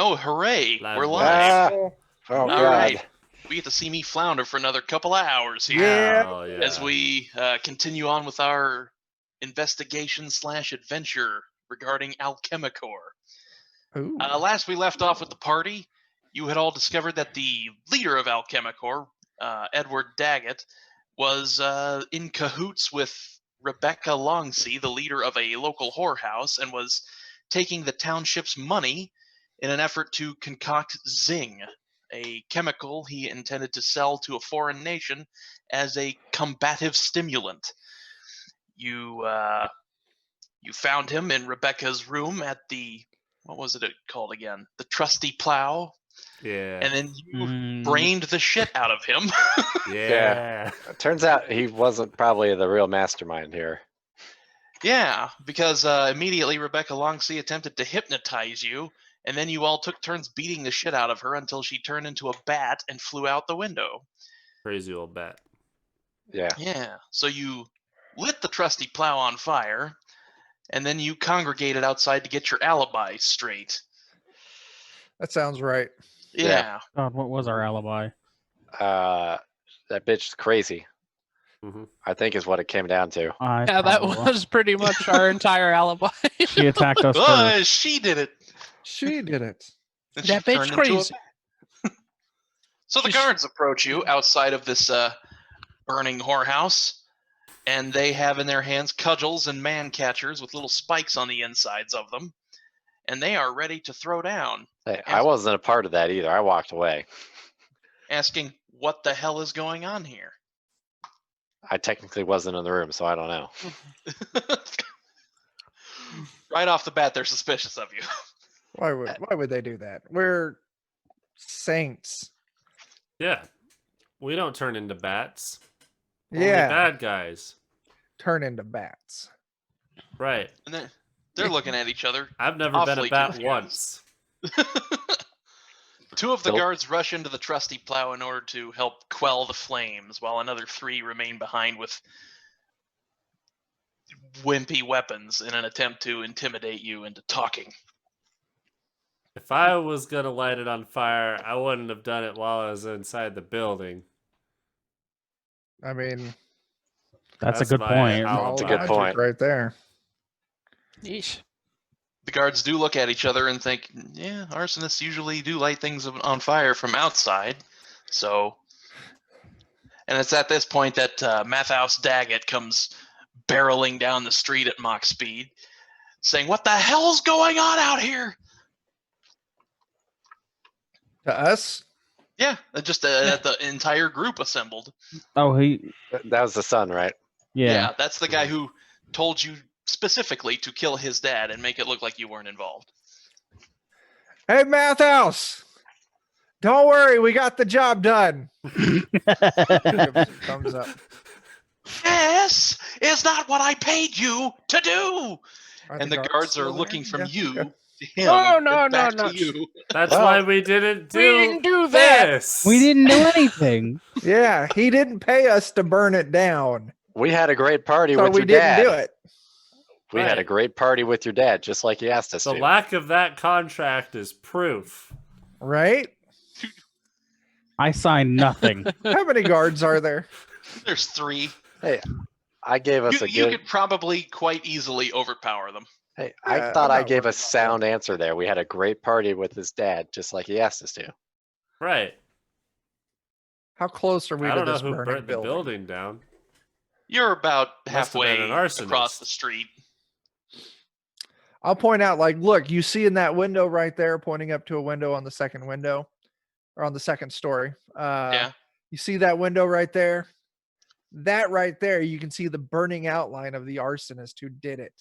Oh, hooray! We're Live. live. Oh, All God. right. We get to see me flounder for another couple of hours here Yeah. Oh, yeah. as we continue on with our investigation/adventure regarding AlchemiCORP. Ooh. Last we left off with the party, you had all discovered that the leader of AlchemiCORP, Edward Daggett, was in cahoots with Rebecca Longsea, the leader of a local whorehouse, and was taking the township's money in an effort to concoct Zing, a chemical he intended to sell to a foreign nation as a combative stimulant. You found him in Rebecca's room at the, what was it called again? The Trusty Plow. Yeah. And then you brained the shit out of him. Yeah. It turns out he wasn't probably the real mastermind here. Yeah, because immediately Rebecca Longsea attempted to hypnotize you, and then you all took turns beating the shit out of her until she turned into a bat and flew out the window. Crazy old bat. Yeah. Yeah, so you lit the Trusty Plow on fire, and then you congregated outside to get your alibi straight. That sounds right. Yeah. God, what was our alibi? That bitch's crazy, Mm-hmm. I think is what it came down to. Yeah, that was pretty much our entire alibi. She attacked us Oh, first. she did it. She did it. And That she bitch turned into a crazy. bat. So the guards approach you outside of this burning whorehouse, and they have in their hands cudgels and man catchers with little spikes on the insides of them, and they are ready to throw down, Hey, I wasn't a part of that either. I walked away. asking what the hell is going on here. I technically wasn't in the room, so I don't know. Right off the bat, they're suspicious of you. Why would they do that? We're saints. Yeah. We don't turn into bats. Only Yeah. bad guys. Turn into bats. Right. And they're looking at each other. I've never been Awfully a bat confused. once. Two of the Nope. guards rush into the Trusty Plow in order to help quell the flames, while another three remain behind with wimpy weapons in an attempt to intimidate you into talking. If I was going to light it on fire, I wouldn't have done it while I was inside the building. I mean, That's a That's good my point. alibi. all a good logic point. right there. Yeesh. The guards do look at each other and think, yeah, arsonists usually do light things on fire from outside. So, and it's at this point that Mathouse Daggett comes barreling down the street at Mach speed, saying, "What the hell's going on out here?" To us, Yeah, just the entire group assembled. Oh, That was the son, right? yeah. That's the guy who told you specifically to kill his dad and make it look like you weren't involved. hey Mathhouse, don't worry, we got the job done. Gives a thumbs up. This is not what I paid you to do. Are And the guards are still looking there? from Yeah, you okay. to him. No, no, and back no, to no. you. That's Well, why we didn't do, didn't do that. this. We didn't do anything. Yeah, he didn't pay us to burn it down, We had a great party so with we your didn't dad. do it. We had a Right. great party with your dad, just like he asked us The to. lack of that contract is proof. Right? I signed nothing. How many guards are there? There's three. Hey, I gave us You a good. could probably quite easily overpower them. Hey, Yeah, I thought I'm I not gave worried a about sound answer there. We had a great party with his dad, just like he asked us to. Right. How close are we I to don't know this who burning burnt the building down. You're about Must have been halfway an arsonist. across the street. I'll point out, like, look, you see in that window right there, pointing up to a window on the second window, or on the second story. Yeah. You see that window right there? That right there, you can see the burning outline of the arsonist who did it.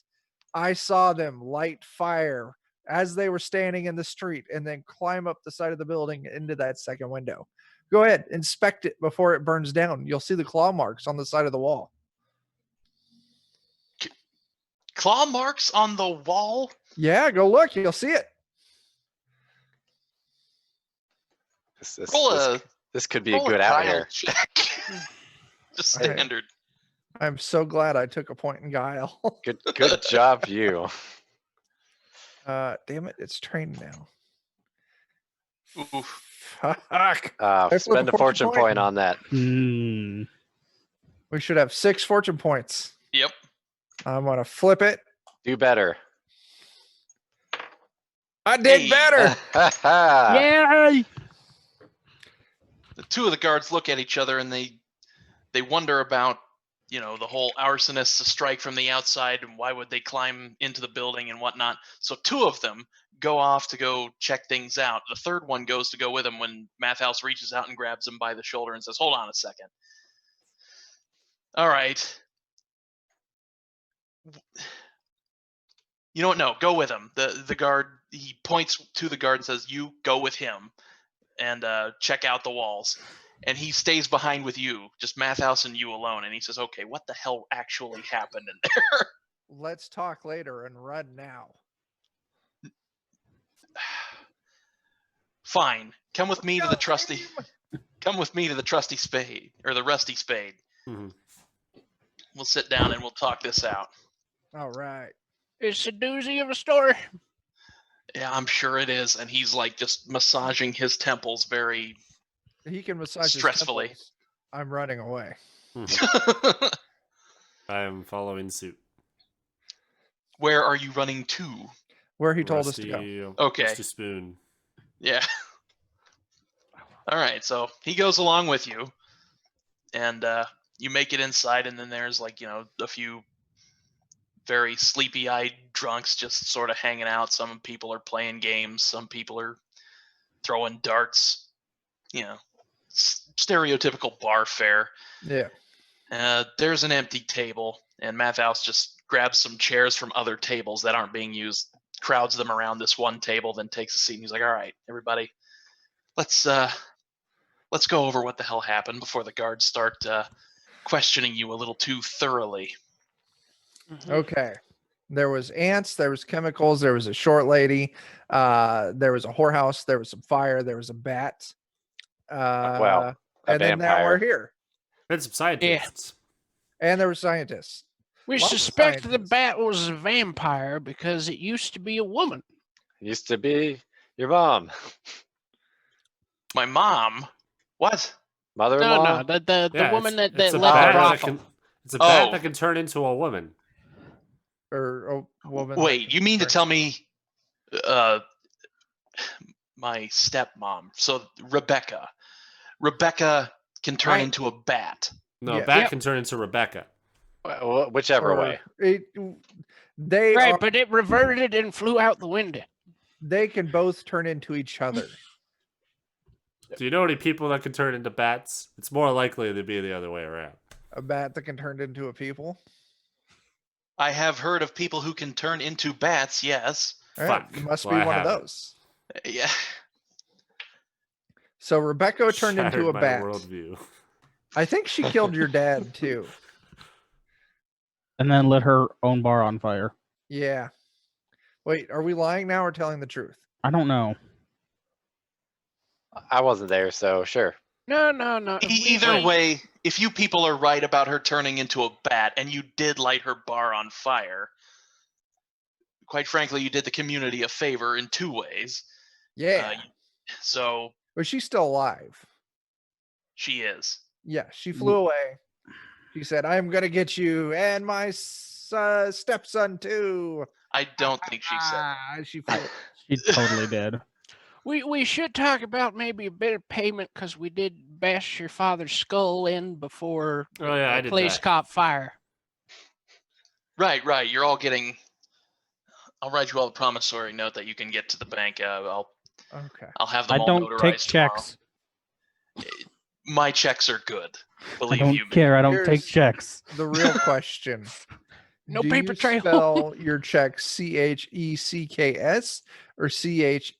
I saw them light fire as they were standing in the street and then climb up the side of the building into that second window. Go ahead, inspect it before it burns down. You'll see the claw marks on the side of the wall. Claw marks on the wall? Yeah, go look. You'll see it. This could be a roll good guile out here. check. Just Okay. standard. I'm so glad I took a point in guile. Good job, you. Damn it, it's trained now. Oof. Fuck. I flip Spend a fortune point on that. Hmm. We should have 6 fortune points. Yep. I'm gonna flip it. Do better. I did Hey. better. Yay! The two of the guards look at each other and they wonder about, the whole arsonists to strike from the outside and why would they climb into the building and whatnot. So 2 of them go off to go check things out. The third one goes to go with him when Mathhouse reaches out and grabs him by the shoulder and says, "Hold on a second. All right. You know what? No, go with him." The guard, he points to the guard and says, "You go with him and check out the walls." And he stays behind with you, just Mathhouse and you alone. And he says, "Okay, what the hell actually happened in there?" Let's talk later and run now. Fine. Come with me to the Go, trusty. team. Come with me to the trusty spade or the rusty spade. Mhm. We'll sit down and we'll talk this out. All right. It's a doozy of a story. Yeah, I'm sure it is. And he's like just massaging his temples very He can massage his stressfully. temples. I'm running away. I am following suit. Where are you running to? Where he told us to go. Okay. Rusty spoon. Yeah. All right. So he goes along with you, and you make it inside, and then there's a few very sleepy-eyed drunks just sort of hanging out. Some people are playing games. Some people are throwing darts. Stereotypical bar fare. Yeah. There's an empty table, and Mathhouse just grabs some chairs from other tables that aren't being used, crowds them around this one table, then takes a seat. And he's like, "All right, everybody, let's go over what the hell happened before the guards start questioning you a little too thoroughly." Okay. There was ants, there was chemicals, there was a short lady, there was a whorehouse, there was some fire, there was a bat. Well, a and then now we're vampire. here. And some scientists. And there were scientists. We Lots of suspect the scientists. bat was a vampire because it used to be a woman. Used to be your mom, My mom? What? mother-in-law. No, the Yeah, woman it's that a led bat the that brothel. can- It's a bat Oh. that can turn into a woman. Or a woman. that Wait, can you mean to turn- tell me my stepmom, so Rebecca can turn Right. into a bat? No, Yeah. a bat Yep. can turn into Rebecca. Whichever or way. They Right, are, but it reverted and flew out the window. they can both turn into each other. Do you know any people that can turn into bats? It's more likely to be the other way around. A bat that can turn into a people. I have heard of people who can turn into bats, yes. All right, Fuck. you must Well, be I one of haven't. those. Yeah. So Rebecca turned into Shattered a my bat. worldview. I think she killed your dad too. And then lit her own bar on fire. Yeah. Wait, are we lying now or telling the truth? I don't know. I wasn't there, so sure. No. Either way, if you people are right about her turning into a bat and you did light her bar on fire, quite frankly, you did the community a favor in 2 ways. Yeah. So But she's still alive. she is. Yeah, she flew away. She said, "I'm gonna get you and my stepson too." I don't think she said that. She flew. She totally did. We should talk about maybe a bit of payment because we did bash your father's skull in before Oh yeah, I the did place that. caught fire. Right. You're all getting. I'll write you all a promissory note that you can get to the bank. I'll Okay. have them I all don't notarized take tomorrow. checks. My checks are good. I Believe don't you me. care. I don't take Here's- checks. The real question. No Do paper you trail. spell your check CHECKS or CHEQUES?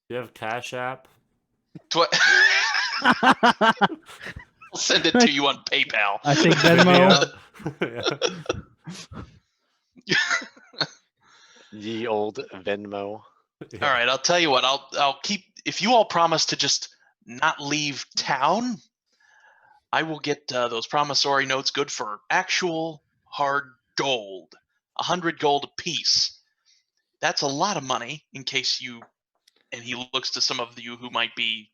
You have Cash App? I'll send it to you on PayPal. I think Venmo. Yeah. Ye old Venmo. Yeah. All right, I'll tell you what. I'll keep. If you all promise to just not leave town, I will get those promissory notes good for actual hard gold, 100 gold apiece. That's a lot of money in case you and he looks to some of you who might be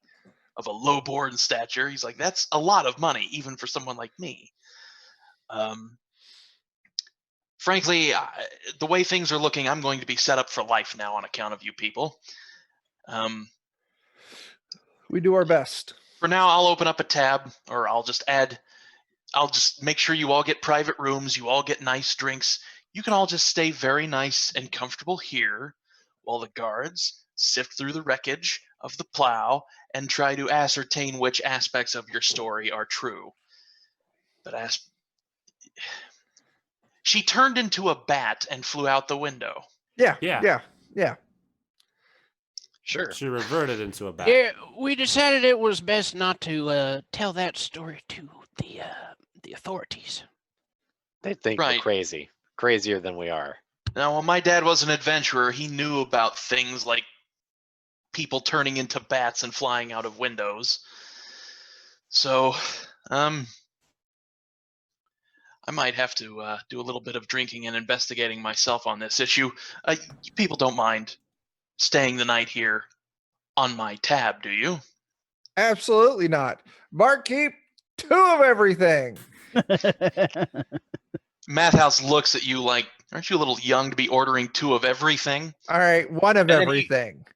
of a low-born stature. He's like, that's a lot of money, even for someone like me. Frankly, the way things are looking, I'm going to be set up for life now on account of you people. We do our best. For now, I'll open up a tab, or I'll just make sure you all get private rooms, you all get nice drinks. You can all just stay very nice and comfortable here while the guards sift through the wreckage of the plow and try to ascertain which aspects of your story are true. But she turned into a bat and flew out the window. Yeah. Yeah. Sure. She reverted into a bat. Yeah, we decided it was best not to tell that story to the authorities. They think Right. we're crazy. Crazier than we are. Now, when my dad was an adventurer, he knew about things like people turning into bats and flying out of windows. So, I might have to do a little bit of drinking and investigating myself on this issue. You people don't mind staying the night here on my tab, do you? Absolutely not. Barkeep, 2 of everything. Mathhouse looks at you like, aren't you a little young to be ordering 2 of everything? All right, 1 of And then he- everything.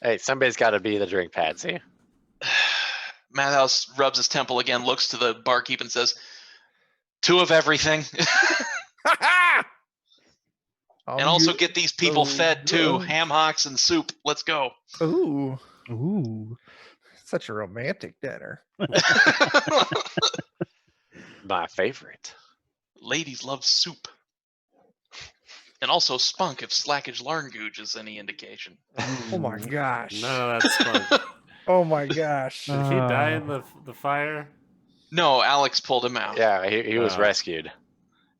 Hey, somebody's got to be the drink patsy. Mathhouse rubs his temple again, looks to the barkeep and says, 2 of everything. And also get these people fed too. Ham hocks and soup. Let's go. Ooh, Ooh. such a romantic dinner. My favorite. Ladies love soup. And also spunk if slackage larngooge is any indication. Oh my gosh. None of that's fun. Oh my gosh. Did he die in the fire? No, Alex pulled him out. Yeah, he was Wow. rescued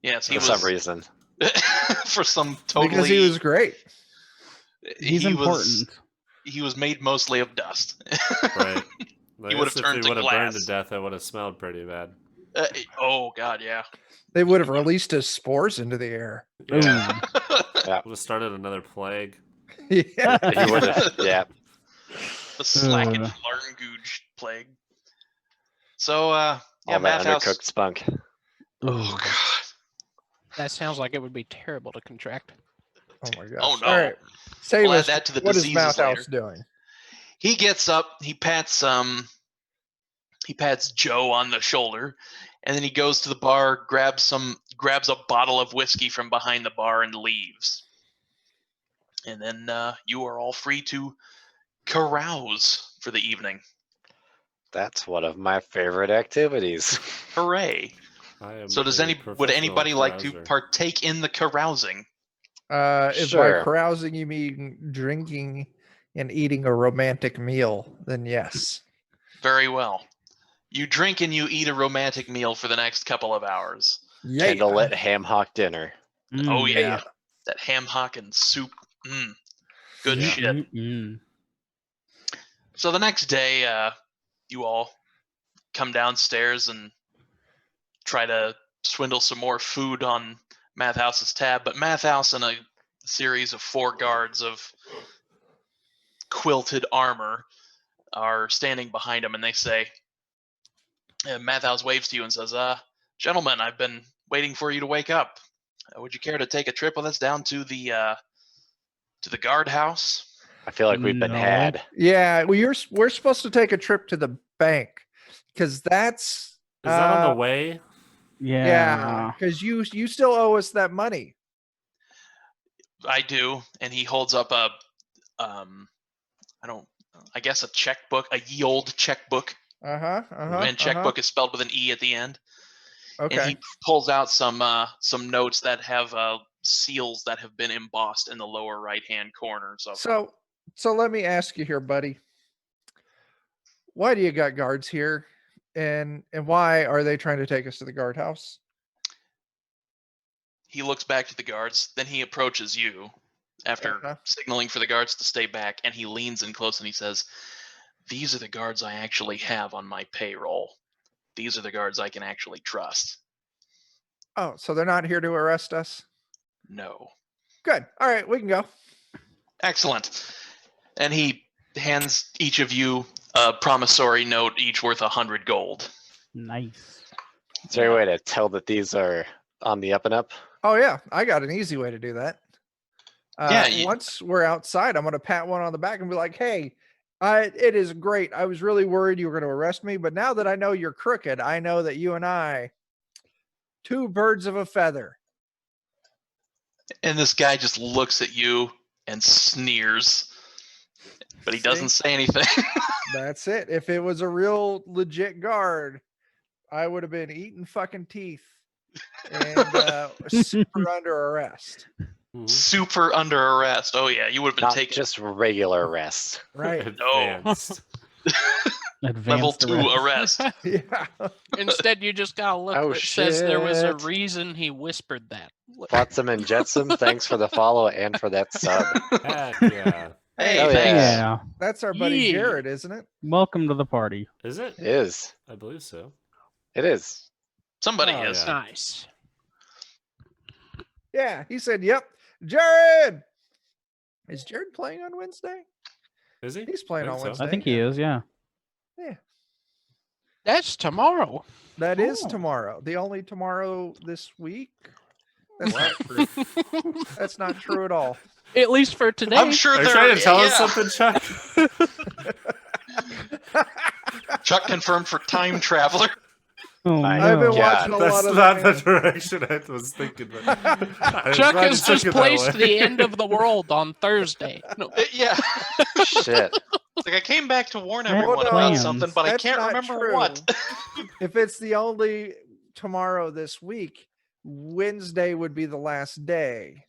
Yes, he for was some reason. for some totally. Because he was great. He's he important. Was, he was made mostly of dust. Right. I He would've guess turned if to he would have burned glass. to death, it would have smelled pretty bad. Oh God, yeah. They would have released his spores into the air. Ooh. Would have started another plague. Yeah. He would have. Yeah. The slackage Ugh. larngooge plague. So, All that Mathhouse. undercooked spunk. Oh God. That sounds like it would be terrible to contract. Oh my gosh. Oh, no. All right. Save We'll add us. that to the What is diseases Mouthhouse later. doing? He gets up, he pats Joe on the shoulder, and then he goes to the bar, grabs a bottle of whiskey from behind the bar and leaves. And then you are all free to carouse for the evening. That's one of my favorite activities. Hooray. I am So would professional anybody like to carouser. partake in the carousing? If Sure. by carousing you mean drinking and eating a romantic meal, then yes. Very well. You drink and you eat a romantic meal for the next couple of hours. Yeah. Candlelit ham hock dinner. Oh Mm. yeah. That ham hock and soup. Good Yeah. shit. Mm. So the next day, you all come downstairs and try to swindle some more food on Mathhouse's tab, but Mathhouse and a series of 4 guards of quilted armor are standing behind him, and they say, Mathhouse waves to you and says, gentlemen, I've been waiting for you to wake up. Would you care to take a trip with us down to the guardhouse? I feel like we've been No. had. Yeah. Well, we're supposed to take a trip to the bank because that's Is that on the way? yeah. Because you still owe us that money. I do, and he holds up a a checkbook, a ye old checkbook, and checkbook is spelled with an E at the end. Okay. And he pulls out some notes that have seals that have been embossed in the lower right hand corners of. So let me ask you here, buddy. Why do you got guards here, and why are they trying to take us to the guardhouse? He looks back to the guards, then he approaches you after signaling for the guards to stay back, and he leans in close and he says, "These are the guards I actually have on my payroll. These are the guards I can actually trust." Oh, so they're not here to arrest us? No. Good. All right, we can go. Excellent. And he hands each of you a promissory note, each worth 100 gold. Nice. Is there a way to tell that these are on the up and up? Oh yeah, I got an easy way to do that. Once we're outside, I'm gonna pat one on the back and be like, "Hey, it is great. I was really worried you were gonna arrest me, but now that I know you're crooked, I know that you and I, two birds of a feather." And this guy just looks at you and sneers, but he doesn't say anything. That's it. If it was a real legit guard, I would have been eating fucking teeth and super under arrest. Super under arrest. Oh yeah, you would have been Not taken just regular arrest. Right. Advanced. level Advanced 2 arrest. Yeah. Instead, you just got a look Oh, that says there was a shit. reason he whispered that. Flotsam and Jetsam, thanks for the follow and for that sub. Heck yeah. Hey, Oh, thanks. Yeah. That's our buddy Yeah. Jared, isn't it? Welcome to the party. Is it? It is. I believe so. It is. Somebody Oh, is. yeah. Nice. Yeah. He said, "Yep, Jared." Is Jared playing on Wednesday? Is he? He's playing Think on so. Wednesday. I think he is, yeah. That's tomorrow. That is Oh. tomorrow. The only tomorrow this week. That's not true. That's not true at all. At least for today. I'm sure Are you they're trying to tell us yeah. something, Chuck? Chuck confirmed for time traveler. Oh, I've been no. Yeah, watching a That's lot of not the the direction I was thinking. But I'm Chuck glad has you took just it that placed way. the end of the world on Thursday. No, Yeah. Shit. Like I came back to warn I have everyone about plans. something, but I That's can't not remember true. what. If it's the only tomorrow this week, Wednesday would be the last day.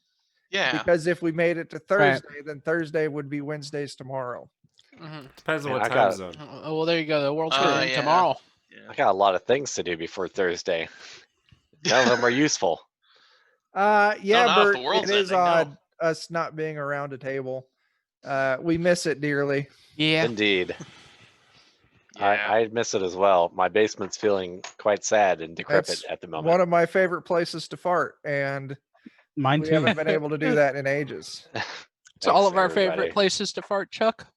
Yeah. Because if we made it to Right. Thursday, then Thursday would be Wednesday's tomorrow. mhm. Depends on Man, what I time got- zone. Oh, well, there you go. The world's Oh, gonna end yeah. tomorrow. I got a lot of things to do before Thursday. None of them are useful. Yeah, not if Bert, the world's it is ending, no. odd us not being around a table. We miss it dearly. Yeah. Indeed. Yeah. I miss it as well. My basement's feeling quite sad and decrepit That's at the moment. one of my favorite places to fart, and Mine we too. haven't been able to do that in ages. It's all Thanks, of our everybody. favorite places to fart, Chuck.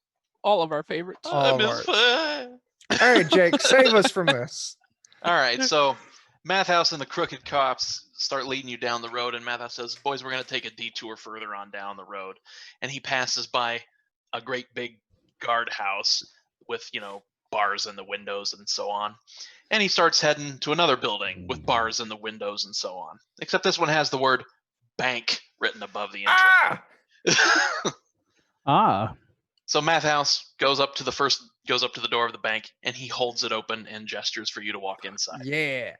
All of our favorites. All I of miss ours. fun. All right, Jake, save us from this. All right, so Mathhouse and the Crooked Cops start leading you down the road, and Mathhouse says, "Boys, we're going to take a detour further on down the road." And he passes by a great big guardhouse with, bars in the windows and so on. And he starts heading to another building with bars in the windows and so on. Except this one has the word bank written above the entrance. Ah! Ah, So Mathhouse goes up to the door of the bank, and he holds it open and gestures for you to walk inside. Yeah.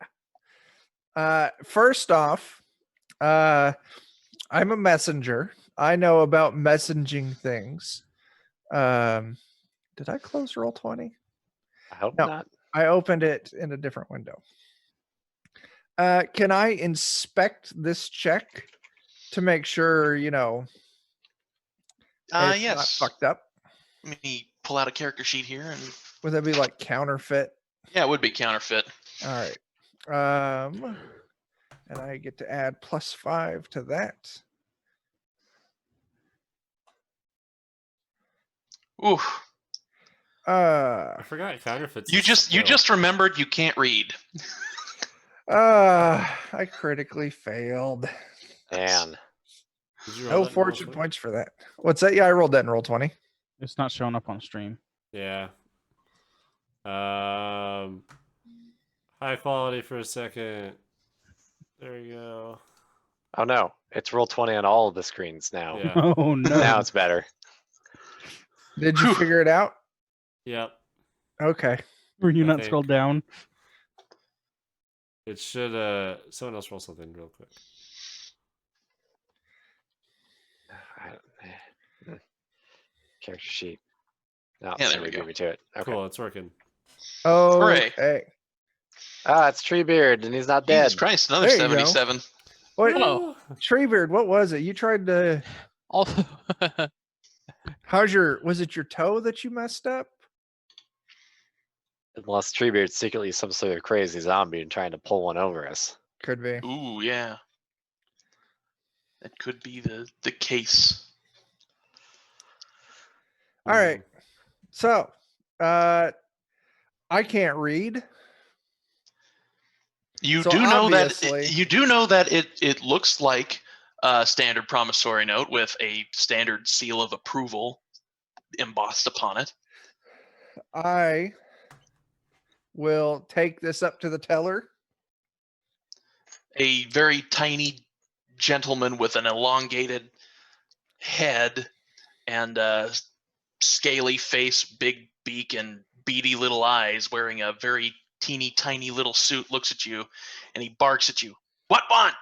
First off, I'm a messenger. I know about messaging things. Did I close Roll20? I hope No. not. I opened it in a different window. Can I inspect this check to make sure, it's not Yes. fucked up? Let me pull out a character sheet here, and Would that be like counterfeit? yeah, it would be counterfeit. All right. And I get to add +5 to that. Ooh, I forgot counterfeits. you just remembered you can't read. I critically failed. Man. No fortune points for that. What's that? Yeah, I rolled that in Roll20. it's not showing up on stream. Yeah. High quality for a second. There we go. Oh no. It's Roll20 on all of the screens now. Yeah. Oh no. Now it's better. Did you figure it out? Yep. Okay. Were you I not think. scrolled down? It should. Someone else roll something real quick. Character sheet. No, Yeah, there somebody we go. beat me to it. Okay. Cool. It's working. Oh, Hooray. okay. Ah, it's Treebeard, and he's not dead. Jesus Christ, another There you go. 77. What? Oh. Treebeard, what was it? You tried to. Also, Was it your toe that you messed up? Unless Treebeard's secretly some sort of crazy zombie and trying to pull one over us. Could be. Ooh, yeah. That could be the case. All right. So, I can't read. You So do know obviously- that it looks like a standard promissory note with a standard seal of approval embossed upon it. I will take this up to the teller. A very tiny gentleman with an elongated head and a scaly face, big beak, and beady little eyes, wearing a very teeny tiny little suit, looks at you and he barks at you. What want?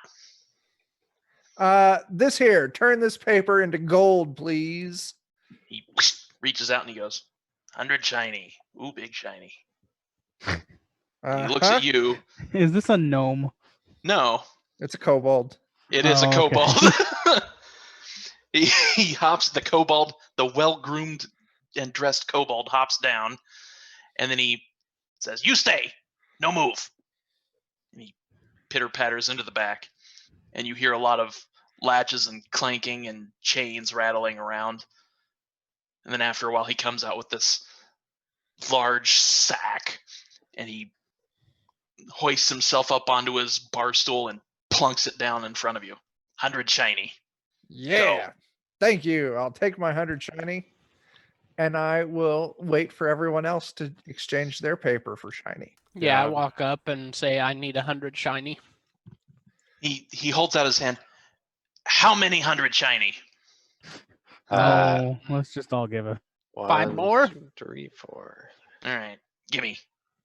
This here, turn this paper into gold, please. He reaches out and he goes, 100 shiny. Ooh, big shiny. He looks at you. Is this a gnome? No, It's a kobold. it is a Oh, okay. kobold. He hops, the kobold, the well-groomed and dressed kobold hops down, and then he says, you stay, no move. And he pitter-patters into the back, and you hear a lot of latches and clanking and chains rattling around. And then after a while, he comes out with this large sack, and he hoists himself up onto his bar stool and plunks it down in front of you. 100 shiny. Yeah. Thank you. I'll take my 100 shiny, and I will wait for everyone else to exchange their paper for shiny. Yeah, I Yeah. walk up and say I need 100 shiny. He holds out his hand. How many 100 shiny? Oh, let's just all give a. 5 more? 2, 3, 4. All right, gimme.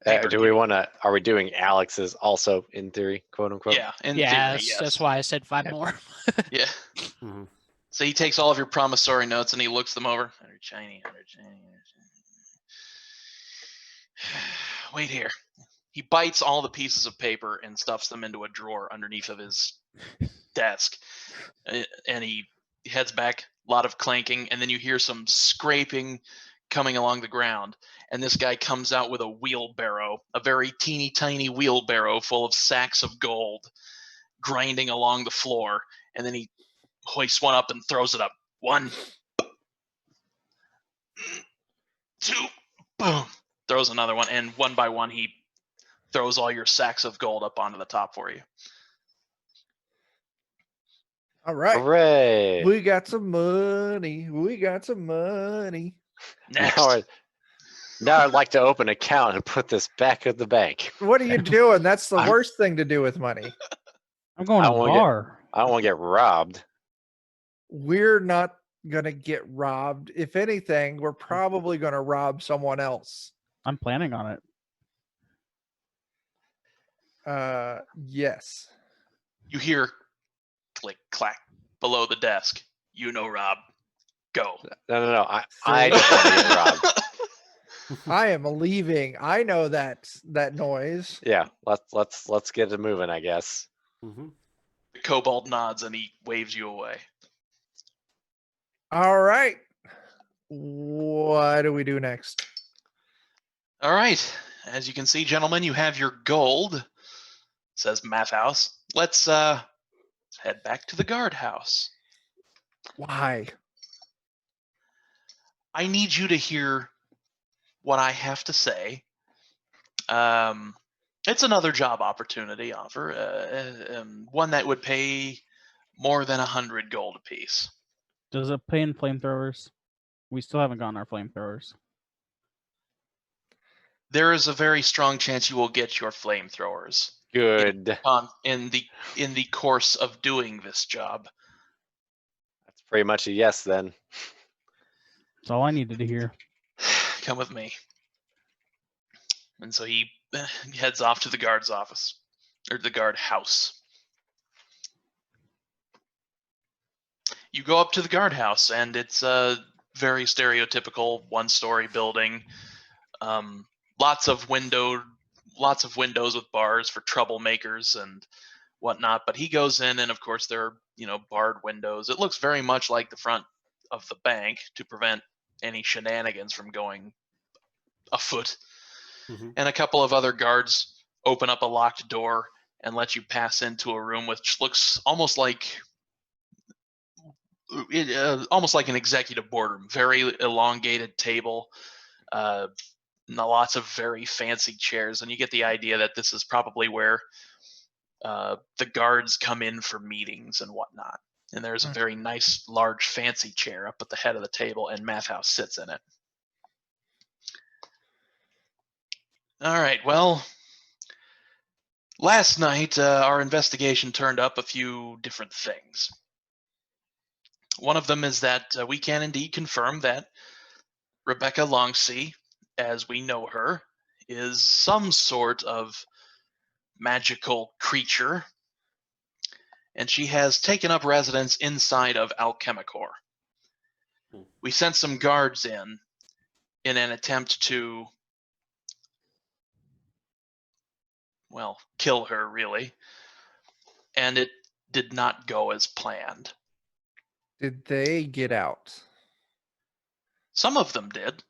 Paper, Do we gimme. want to? Are we doing Alex's also in theory, quote unquote? Yeah, in Yes, theory, yes. that's why I said 5 more. Yeah. Mhm. So he takes all of your promissory notes and he looks them over. 100 shiny, 100 shiny, 100 shiny. Wait here. He bites all the pieces of paper and stuffs them into a drawer underneath of his desk. And he heads back, a lot of clanking, and then you hear some scraping coming along the ground. And this guy comes out with a wheelbarrow, a very teeny tiny wheelbarrow full of sacks of gold, grinding along the floor. And then he hoists one up and throws it up. 1, 2, boom. Throws another one, and one by one he throws all your sacks of gold up onto the top for you. All right. Hooray! We got some money. We got some money. Next. Now I'd like to open an account and put this back at the bank. What are you doing? That's the I'm- worst thing to do with money. I'm going I to a wanna get- bar. I don't want to get robbed. We're not going to get robbed. If anything, we're probably going to rob someone else. I'm planning on it. Yes. You hear click clack below the desk. You know, Rob. Go. No. I don't want to get robbed. I am leaving. I know that noise. Yeah, let's get it moving, I guess. Mhm. The kobold nods and he waves you away. All right. What do we do next? All right. As you can see, gentlemen, you have your gold. Says Math House. Let's head back to the guardhouse. Why? I need you to hear what I have to say. It's another job opportunity offer, one that would pay more than 100 gold apiece. Does it pay in flamethrowers? We still haven't gotten our flamethrowers. There is a very strong chance you will get your flamethrowers Good. in the course of doing this job. That's pretty much a yes then. That's all I needed to hear. Come with me. And so he heads off to the guard's office, or the guard house. You go up to the guardhouse, and it's a very stereotypical one-story building. Lots of windows with bars for troublemakers and whatnot. But he goes in, and of course there are barred windows. It looks very much like the front of the bank to prevent any shenanigans from going afoot. Mhm. And a couple of other guards open up a locked door and let you pass into a room which looks almost like an executive boardroom. Very elongated table, lots of very fancy chairs, and you get the idea that this is probably where the guards come in for meetings and whatnot. And there's a very nice, large, fancy chair up at the head of the table, and Mathhouse sits in it. All right, well, last night our investigation turned up a few different things. One of them is that we can indeed confirm that Rebecca Longsea, as we know her, is some sort of magical creature, and she has taken up residence inside of AlchemiCORP. We sent some guards in an attempt to, well, kill her, really, and it did not go as planned. Did they get out? Some of them did.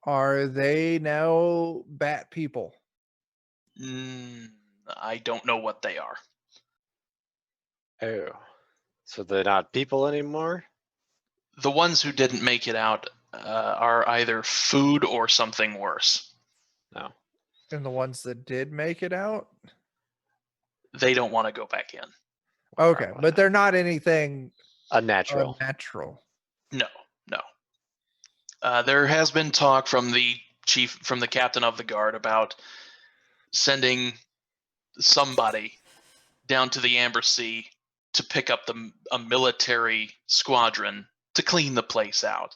Are they now bat people? I don't know what they are. Oh, so they're not people anymore? The ones who didn't make it out are either food or something worse. No. And the ones that did make it out? They don't want to go back in. Okay, but they're not anything Unnatural. unnatural. No. There has been talk from the captain of the guard about sending somebody down to the Amber Sea to pick up a military squadron to clean the place out.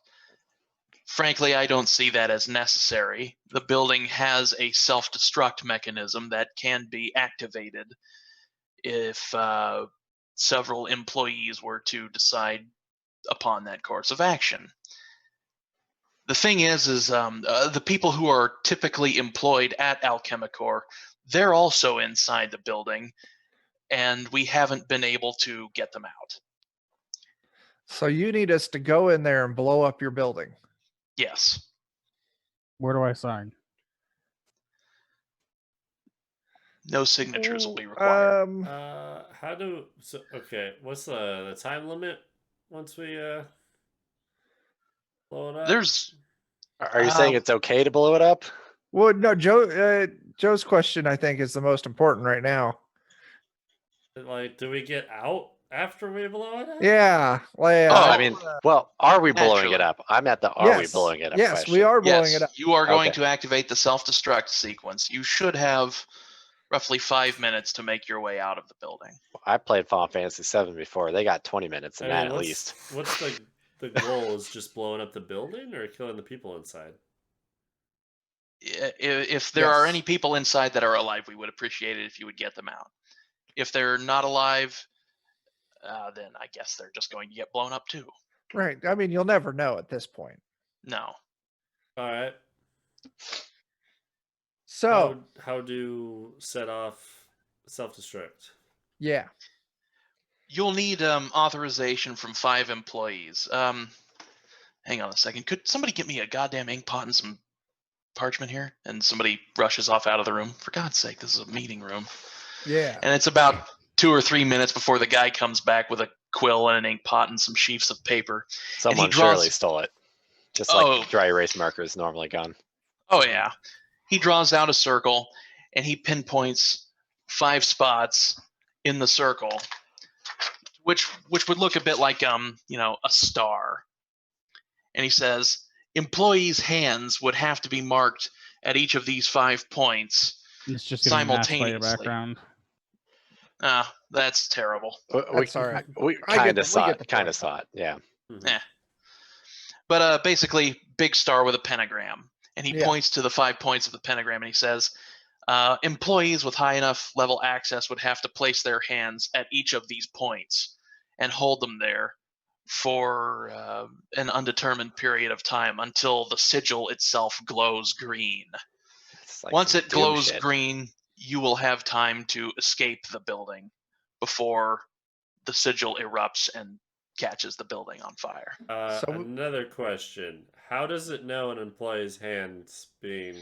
Frankly, I don't see that as necessary. The building has a self-destruct mechanism that can be activated if several employees were to decide upon that course of action. The thing is the people who are typically employed at AlchemiCORP, they're also inside the building, and we haven't been able to get them out. So you need us to go in there and blow up your building. Yes. Where do I sign? No signatures will be required. Okay, what's the time limit once we blow it up? Are you saying it's okay to blow it up? Well, no, Joe's question, I think, is the most important right now. Like, do we get out after we blow it up? Yeah. I mean, well, are we blowing Naturally. it up? I'm at the are we blowing it up Yes, question. we are blowing it up. You are going Okay. to activate the self-destruct sequence. You should have roughly 5 minutes to make your way out of the building. I played Final Fantasy VII before. They got 20 minutes in that at least. What's the goal? Is just blowing up the building or killing the people inside? If there are any people inside that are alive, we would appreciate it if you would get them out. If they're not alive, then I guess they're just going to get blown up too. Right. I mean, you'll never know at this point. No. All right. So how do set off self-destruct? Yeah. You'll need authorization from 5 employees. Hang on a second. Could somebody get me a goddamn ink pot and some parchment here? And somebody rushes off out of the room. For God's sake, this is a meeting room. Yeah. And it's about 2 or 3 minutes before the guy comes back with a quill and an ink pot and some sheafs of paper. Someone surely stole it. Just like dry erase marker is normally gone. Oh, yeah. He draws out a circle, and he pinpoints 5 spots in the circle, which would look a bit like a star. And he says, employees' hands would have to be marked at each of these 5 points It's just getting masked by your simultaneously. background. That's terrible. That's all right. We kind of saw it. Yeah. Mm-hmm. But basically, big star with a pentagram. And he points to the 5 points of the pentagram, and he says, employees with high enough level access would have to place their hands at each of these points and hold them there for an undetermined period of time until the sigil itself glows green. Like once it glows shit. green, you will have time to escape the building before the sigil erupts and catches the building on fire. Another question. How does it know an employee's hands being...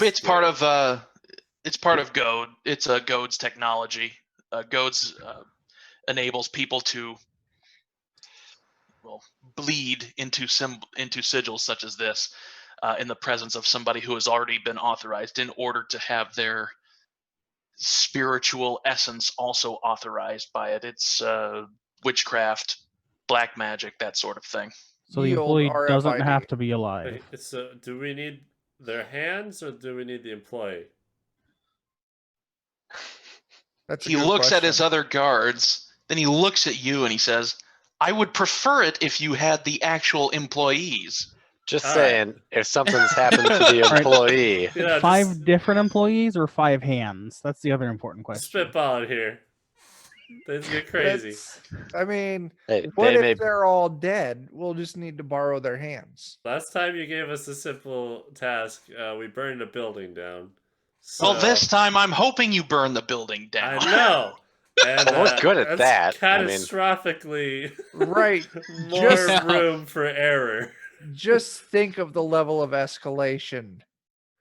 It's part of Goad. It's a Goad's technology. Goad's enables people to bleed into sigils such as this in the presence of somebody who has already been authorized in order to have their spiritual essence also authorized by it. It's witchcraft, black magic, that sort of thing. So the Yield employee doesn't RFID. have to be alive. Wait, so do we need their hands or do we need the employee? That's a He good looks at his question. other guards, then he looks at you and he says, I would prefer it if you had the actual employees. Just All saying, if something's happened to the right. employee, Yeah, 5 different employees or 5 hands? That's the other important question. spitballing here. Things get crazy. I mean, they what if may they're all dead? We'll just need to borrow their hands. Last time you gave us a simple task, we burned a building down. Well, So- this time I'm hoping you burn the building down. I know. And Well, we're good at that's that. I mean- catastrophically Right. more Just- room for error. Just think of the level of escalation.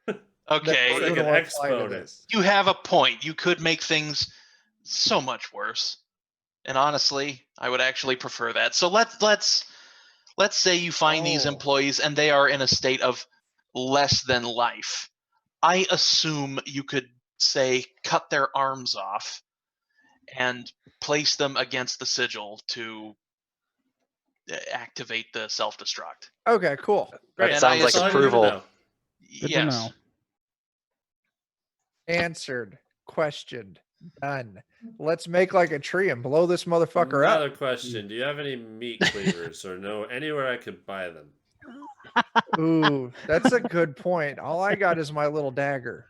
Okay, It's like That'll an apply to exponent. this. you have a point. You could make things so much worse. And honestly, I would actually prefer that. So let's say you find these Oh. employees and they are in a state of less than life. I assume you could say cut their arms off and place them against the sigil to activate the self-destruct. Okay, cool. that Great. And sounds I like That's all I need to approval. know. Good to Yes. know. Answered. Questioned. Done. Let's make like a tree and blow this motherfucker Another up. question: do you have any meat cleavers or no anywhere I could buy them? Ooh, that's a good point. All I got is my little dagger.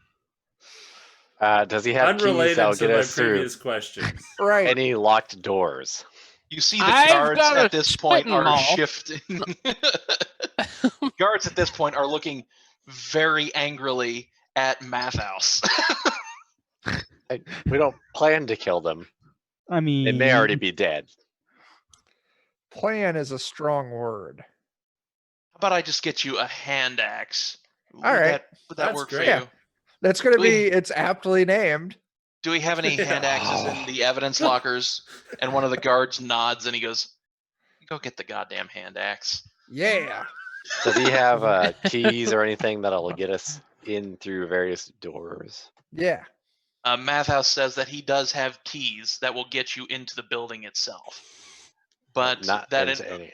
Does he have keys Unrelated that'll to get my us through previous questions. Right. any locked doors? You see the I've guards got at a this point spitting are maul. shifting. Guards at this point are looking very angrily at Mathhouse. We don't plan to kill them. I mean, They may already be dead. Plan is a strong word. How about I just get you a hand axe? Would All right. would that That's work great. for you? That's going to We- be, it's aptly named. Do we have any hand axes in the evidence lockers? And one of the guards nods and he goes, "Go get the goddamn hand axe." Yeah. Does he have keys or anything that'll get us in through various doors? Yeah. Mathhouse says that he does have keys that will get you into the building itself, but Not that into any.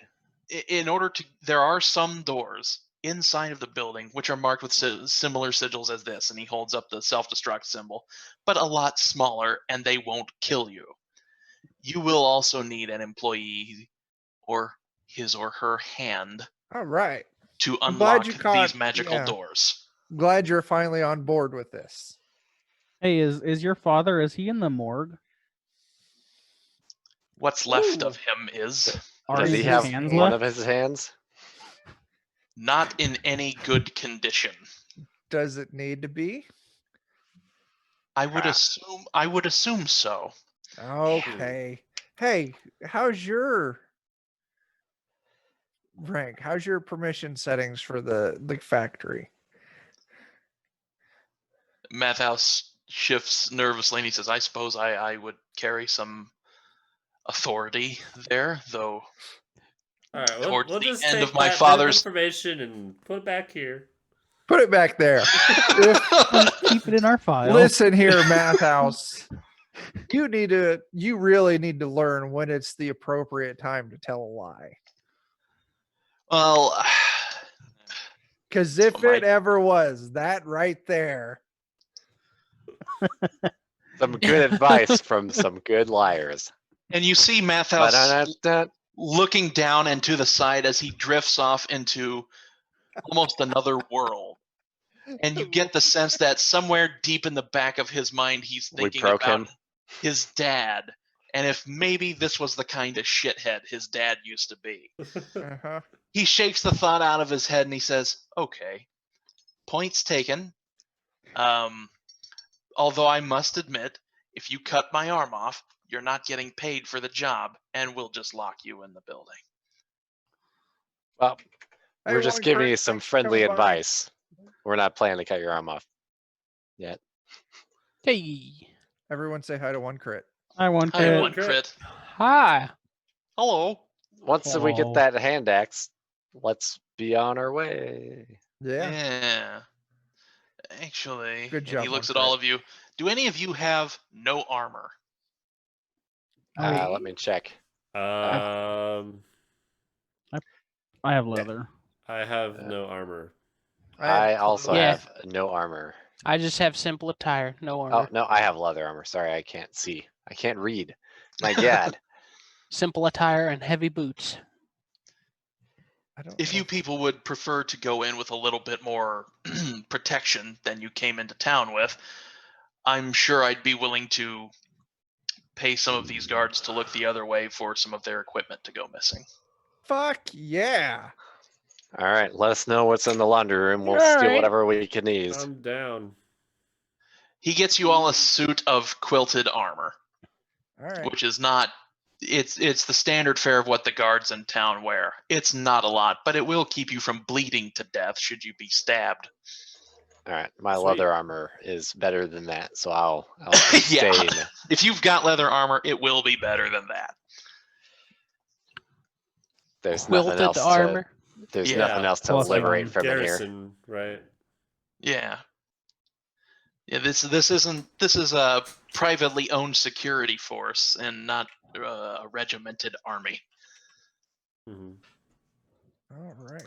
in order to, there are some doors inside of the building which are marked with similar sigils as this, and he holds up the self-destruct symbol, but a lot smaller, and they won't kill you. You will also need an employee or his or her hand All right. to I'm glad unlock you caught- these magical yeah. doors. Glad you're finally on board with this. hey, is your father? Is he in the morgue? What's left Ooh. of him is Are Does he his have hands one left? of his hands? not in any good condition. Does it need to be? I would assume so. Okay. Hey, how's your rank? How's your permission settings for the factory? Mathhouse shifts nervously and he says, I suppose I would carry some authority there, though. All right, we'll, Towards we'll the just end take of my that bit father's- information and put it back here. Put it back there. Keep it in our file. Listen here, Mathhouse. You really need to learn when it's the appropriate time to tell a lie. Well, Because if what it ever was, that right there. Some good advice from some good liars. and you see Mathhouse Ba-da-da-da. looking down and to the side as he drifts off into almost another world. And you get the sense that somewhere deep in the back of his mind, he's We thinking broke about him. his dad. And if maybe this was the kind of shithead his dad used to be. Uh-huh. He shakes the thought out of his head and he says, okay, points taken. Although I must admit, if you cut my arm off, you're not getting paid for the job, and we'll just lock you in the building. Well, Hey, we're just one giving you crit, some thanks for friendly coming by. advice. We're not planning to cut your arm off yet. Hey. Everyone say hi to one crit. I want Hi, to. one crit. crit. Hi. Hello. once we get Oh. that hand axe, let's be on our way. Yeah. Yeah. Actually, Good and job, he looks at Humphrey. all of you. Do any of you have no armor? Let me check. Um, I have leather. I have no armor. I also Yeah. have no armor. I just have simple attire, no Oh, armor. no, I have leather armor. Sorry, I can't see. I can't read. My God. Simple attire and heavy boots. I don't If know you people would prefer to go in with a little bit more protection than you came into town with, I'm sure I'd be willing to pay some of these guards to look the other way for some of their equipment to go missing. Fuck yeah. All right, let us know what's in the laundry room. We'll All steal right. whatever we can use. I'm down. He gets you all a suit of quilted armor, All right. which is not it's the standard fare of what the guards in town wear. It's not a lot, but it will keep you from bleeding to death should you be stabbed. All right, my Sweet. leather armor is better than that, so I'll Yeah. abstain. If you've got leather armor, it will be better than that. There's nothing Quilted else armor. to. There's Yeah, nothing else to plus, liberate from in here. Garrison, right? Yeah. Yeah, this is a privately owned security force and not a regimented army. Hmm. All right.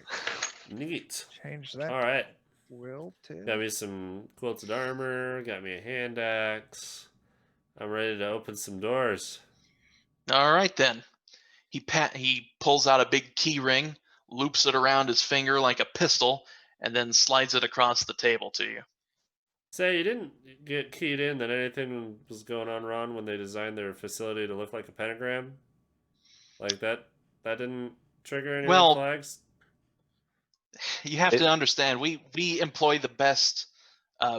Neat. Change that. All right. Quilted. Got me some quilted armor. Got me a hand axe. I'm ready to open some doors. All right then. He pulls out a big key ring, loops it around his finger like a pistol, and then slides it across the table to you. Say, you didn't get keyed in that anything was going on wrong when they designed their facility to look like a pentagram? Like that didn't trigger any Well, red flags? You have to understand, we employ the best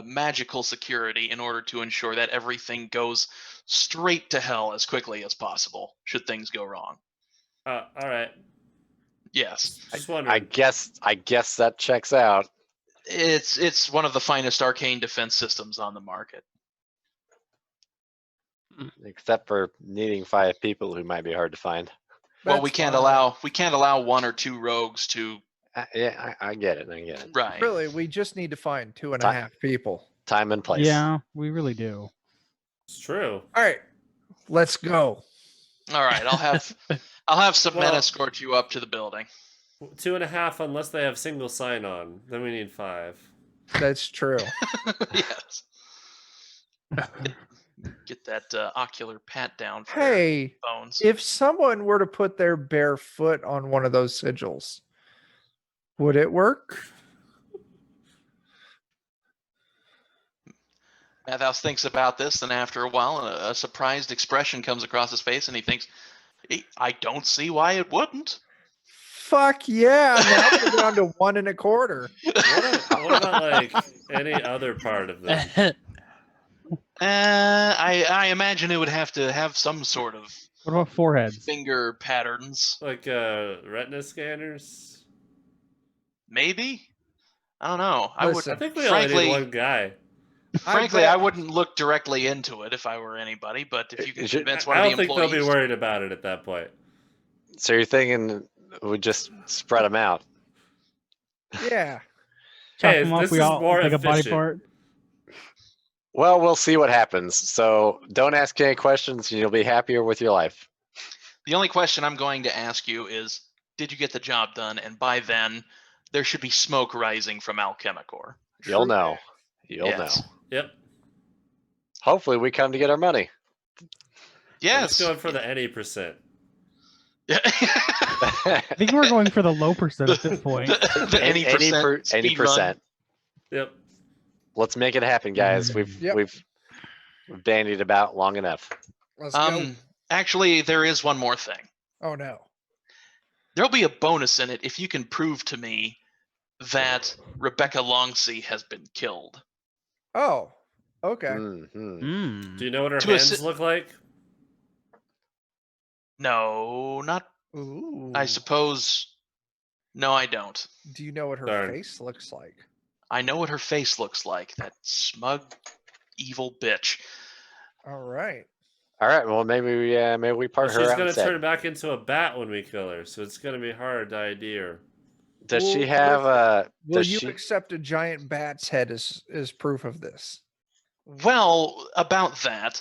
magical security in order to ensure that everything goes straight to hell as quickly as possible should things go wrong. All right. Yes, Just I wondering. guess that checks out. it's one of the finest arcane defense systems on the market. Except for needing 5 people who might be hard to find. Well, That's we can't fine. allow 1 or 2 rogues to. Yeah, I get it. I get it. Right. Really, we just need to find 2.5 people. Time and place. Yeah, we really do. It's true. All right. Let's go. All right, I'll have some men Well- escort you up to the building. 2.5 unless they have single sign on. Then we need 5. That's true. Yes. Get that ocular pat down for their Hey, bones. if someone were to put their bare foot on one of those sigils, would it work? Mathouse thinks about this, and after a while, a surprised expression comes across his face, and he thinks, I don't see why it wouldn't. Fuck yeah. Now we're down to 1 1/4. What about like any other part of them? I imagine it would have to have some sort of What about foreheads? finger patterns. Like retina scanners? Maybe? I don't know. Listen, I think we only frankly, need one guy. frankly, I wouldn't look directly into it if I were anybody, but if you can convince one I of don't the think they'll employees. be worried about it at that point. So you're thinking we just spread them out? Yeah. Chop Hey, them up. this We is all more take a body efficient. part. Well, we'll see what happens. So don't ask any questions and you'll be happier with your life. The only question I'm going to ask you is, did you get the job done? And by then, there should be smoke rising from AlchemiCORP. You'll know. You'll Yes. know. Yep. Hopefully we come to get our money. I'm Yes. just going for the any percent. I think we're going for the low percent at this point. The any percent. any speed run. percent. Yep. Let's make it happen, guys. We've Yep. we've bandied about long enough. Let's go. Actually, there is one more thing. Oh, no. There'll be a bonus in it if you can prove to me that Rebecca Longsea has been killed. Oh, okay. Mhm. Do you know what her To hands assi- look like? No, not. Ooh. I suppose. No, I don't. Do you know what her Darn. face looks like? I know what her face looks like. That smug, evil bitch. All right. All right. Well, maybe we part Well, her she's out gonna instead. turn back into a bat when we kill her, so it's gonna be hard to ID her. Does she Well, have Will does you she? accept a giant bat's head as proof of this? Well, about that,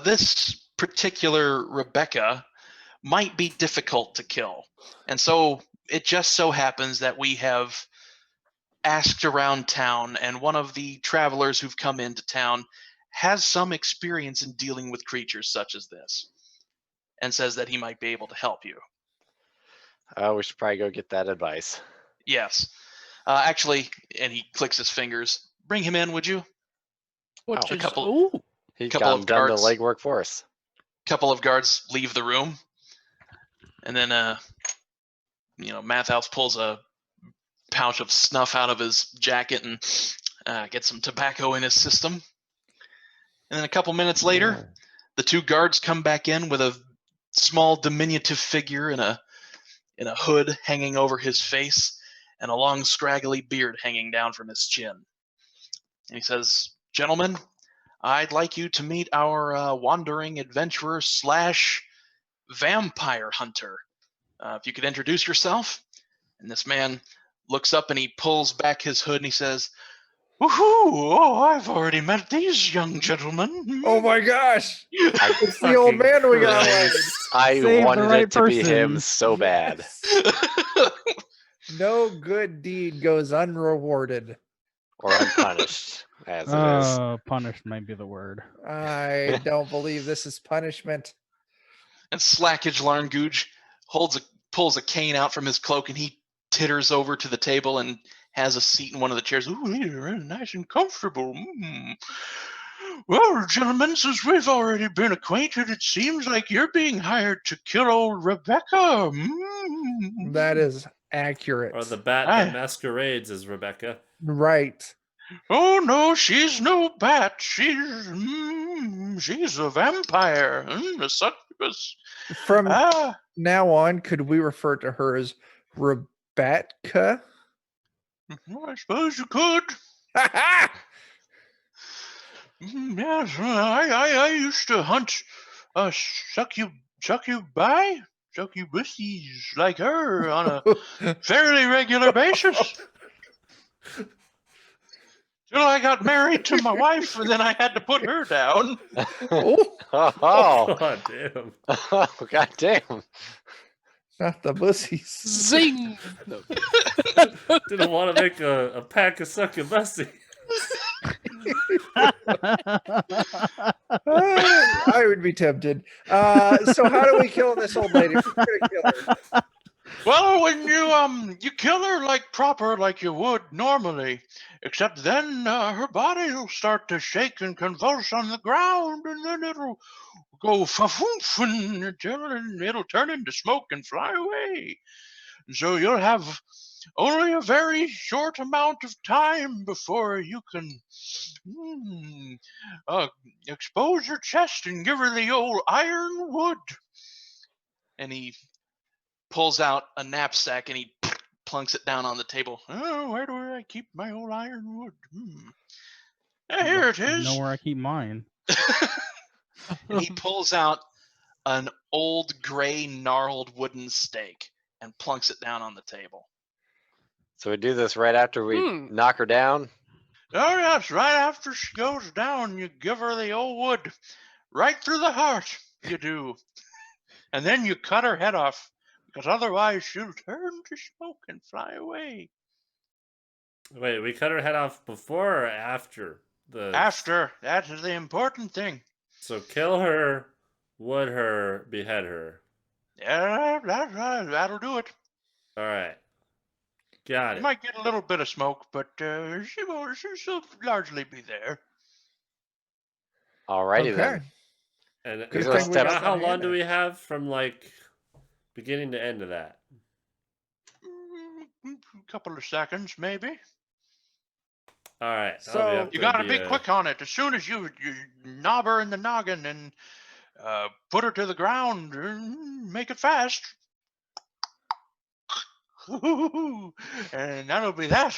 this particular Rebecca might be difficult to kill. And so it just so happens that we have asked around town, and one of the travelers who've come into town has some experience in dealing with creatures such as this, and says that he might be able to help you. We should probably go get that advice. Yes. Actually, and he clicks his fingers, bring him in, would you? Which Oh. is couple- ooh. He's Couple of done the guards. legwork for us. Couple of guards leave the room, and then Mathhouse pulls a pouch of snuff out of his jacket and gets some tobacco in his system. And then a couple minutes later, the two guards come back in with a small diminutive figure in a hood hanging over his face and a long scraggly beard hanging down from his chin. And he says, "Gentlemen, I'd like you to meet our wandering adventurer / vampire hunter. If you could introduce yourself." And this man looks up and he pulls back his hood and he says, "Woohoo! Oh, I've already met these young gentlemen." Oh my gosh! I, It's the old Fucking man we got Christ. laid. I Save the wanted right it to be him person. so bad. No good deed goes unrewarded. Or unpunished, as it is. Punished might be the word. I don't believe this is punishment. And Slackage Larngooge pulls a cane out from his cloak and he titters over to the table and has a seat in one of the chairs. "Ooh, these are really nice and comfortable. Well, gentlemen, since we've already been acquainted, it seems like you're being hired to kill old Rebecca." That is accurate. Or the bat Aye. that masquerades as Rebecca. Right. "Oh no, she's no bat. She's a vampire, a succubus." From Ah, now on, could we refer to her as Rebecca? I suppose you could. Yes, I used to hunt succubuses like her on a fairly regular basis. Till I got married to my wife, and then I had to put her down. Oh, Oh, God damn. God damn. not the bussies. Zing. Didn't want to make a pack of succubuses. I would be tempted. So how do we kill this old lady? We're gonna kill her. Well, when you kill her like you would normally, except then her body will start to shake and convulse on the ground, and then it'll go fa-foomf and it'll turn into smoke and fly away. So you'll have only a very short amount of time before you can expose your chest and give her the old ironwood. And he pulls out a knapsack and he plunks it down on the table. "Oh, where do I keep my old ironwood? Here it is." Know where I keep mine. And he pulls out an old gray gnarled wooden stake and plunks it down on the table. So we do this right after we knock her down? "Oh yes, right after she goes down, you give her the old wood. Right through the heart, you do. And then you cut her head off, because otherwise she'll turn to smoke and fly away." Wait, we cut her head off before or after the? After. That is the important thing. So kill her, wood her, behead her. Yeah, that'll do it. All right, got You it. might get a little bit of smoke, but she'll largely be there. Alrighty then. Okay. And These are steps. how long do we have from like beginning to end of that? A couple of seconds, maybe. All right. So- You gotta be quick on it. As soon as you knob her in the noggin and put her to the ground, make it fast. And that'll be that.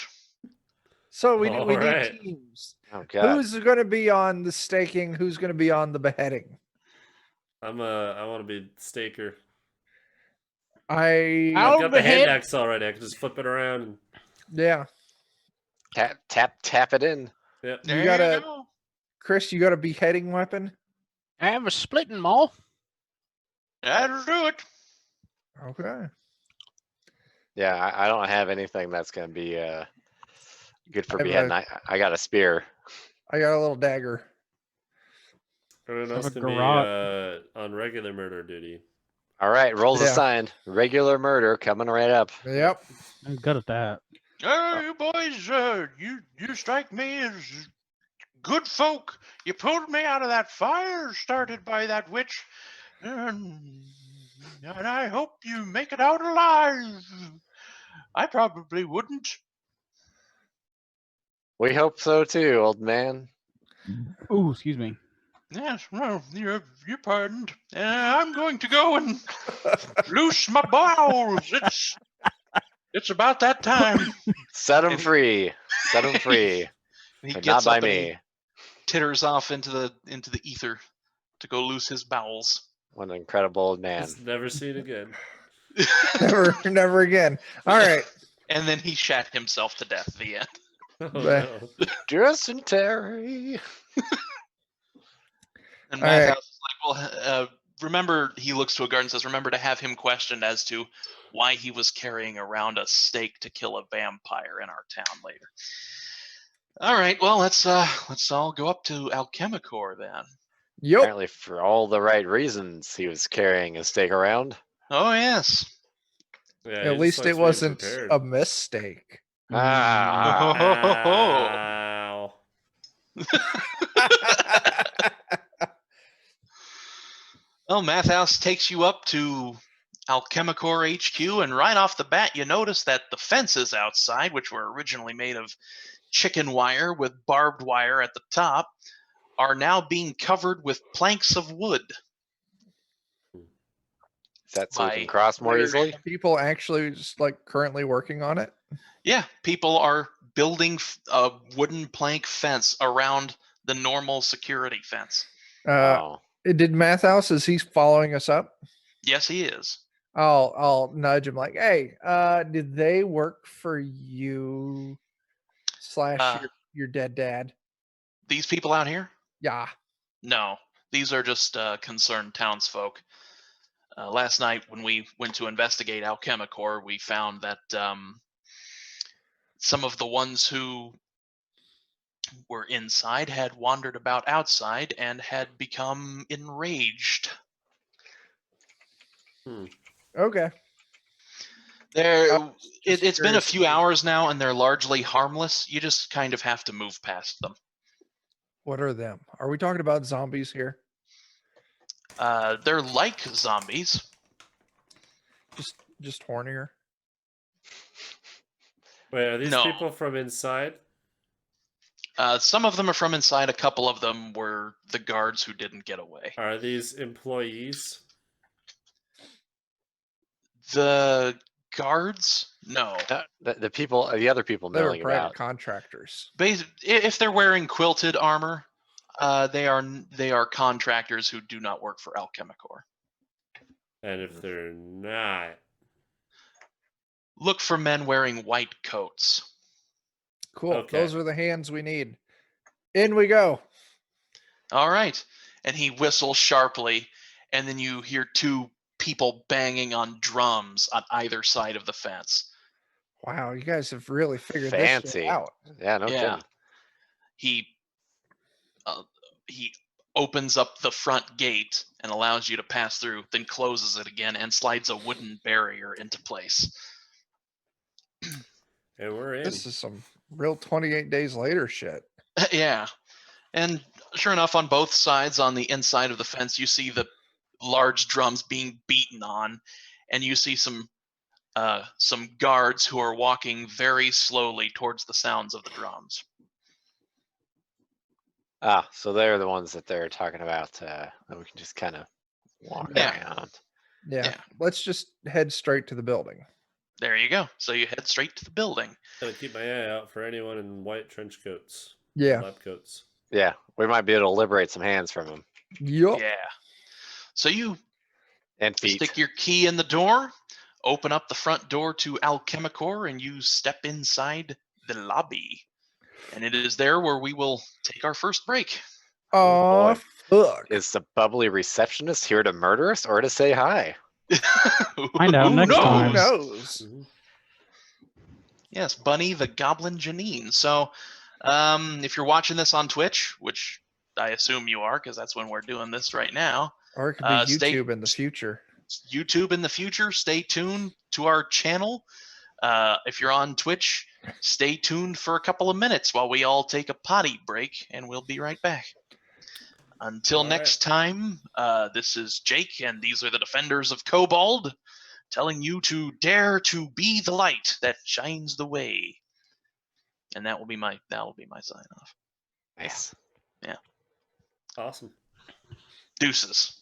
So we All need right. teams. Oh, God. Who's going to be on the staking? Who's going to be on the beheading? I want to be staker. I'll I've got the hand behead. axe already. I can just flip it around. And, Yeah. Tap it in. yep. There You gotta, go. Chris, you got a beheading weapon? I have a splitting maul. That'll do it. Okay. Yeah, I don't have anything that's gonna be good for I have beheading. I got a spear. I got a little dagger. Everyone Have else a can garage. be on regular murder duty. All right, rolls Yeah. assigned. Regular murder coming right up. Yep. I'm good at that. Oh, you boys, you strike me as good folk. You pulled me out of that fire started by that witch, and I hope you make it out alive. I probably wouldn't. We hope so too, old man. Ooh, excuse me. Yes, well, you're pardoned. I'm going to go and loose my bowels. It's about that time. Set him And he- free. Set him free. He But gets not by up and he me. titters off into the ether to go loose his bowels. What an incredible old man. Just never seen again. Never again. All right. And then he shat himself to death. The end. Oh, But- no. Dysentery. And All right. Mathhouse is like, well, remember, he looks to a guard and says, remember to have him questioned as to why he was carrying around a stake to kill a vampire in our town later. All right, well, let's all go up to AlchemiCORP then. Yep. Apparently for all the right reasons he was carrying his stake around. Oh, yes. Yeah, At he just least likes it being wasn't prepared. a mistake. Ah. Ow. Well, Mathhouse takes you up to AlchemiCORP HQ, and right off the bat, you notice that the fences outside, which were originally made of chicken wire with barbed wire at the top, are now being covered with planks of wood. Is that so we can By- cross more easily? People actually just like currently working on it. Yeah, people are building a wooden plank fence around the normal security fence. Wow. Did Mathhouse, is he following us up? Yes, he is. I'll nudge him like, hey, did they work for you / your dead dad? These people out here? Yeah. No, these are just concerned townsfolk. Last night, when we went to investigate AlchemiCORP, we found that some of the ones who were inside had wandered about outside and had become enraged. Okay. It's been a curious. few hours now, and they're largely harmless. You just kind of have to move past them. What are them? Are we talking about zombies here? They're like zombies. Just hornier? Wait, are these No. people from inside? Some of them are from inside. A couple of them were the guards who didn't get away. Are these employees? The guards? No. The people, the other people They were milling private about. contractors. If they're wearing quilted armor, they are contractors who do not work for AlchemiCORP. And if they're not, Look for men wearing white coats. Cool. Okay. Those are the hands we need. In we go. All right. And he whistles sharply, and then you hear two people banging on drums on either side of the fence. Wow, you guys have really figured this Fancy. shit out. Yeah, no Yeah. kidding. He opens up the front gate and allows you to pass through, then closes it again and slides a wooden barrier into place. and we're in. This is some real 28 days later shit. Yeah. And sure enough, on both sides, on the inside of the fence, you see the large drums being beaten on, and you see some guards who are walking very slowly towards the sounds of the drums. Ah, so they're the ones that they're talking about. That we can just kind of walk Yeah. around. Yeah. Yeah. Let's just head straight to the building. There you go. So you head straight to the building. Gotta keep my eye out for anyone in white trench coats. Yeah. Lab coats. Yeah, we might be able to liberate some hands from them. Yup. Yeah. So you And feet. stick your key in the door, open up the front door to AlchemiCORP, and you step inside the lobby. And it is there where we will take our first break. Oh, boy. fuck. Is the bubbly receptionist here to murder us or to say hi? Find out Who next Who time. knows? Mhm. Yes, Bunny the Goblin Janine. So, if you're watching this on Twitch, which I assume you are, because that's when we're doing this right now. Or it could be Stay- YouTube in the future. YouTube in the future, stay tuned to our channel. If you're on Twitch, stay tuned for a couple of minutes while we all take a potty break, and we'll be right back. Until All right. next time, this is Jake, and these are the Defenders of Kobold, telling you to dare to be the light that shines the way. And that will be my sign off. Nice. Awesome. Deuces.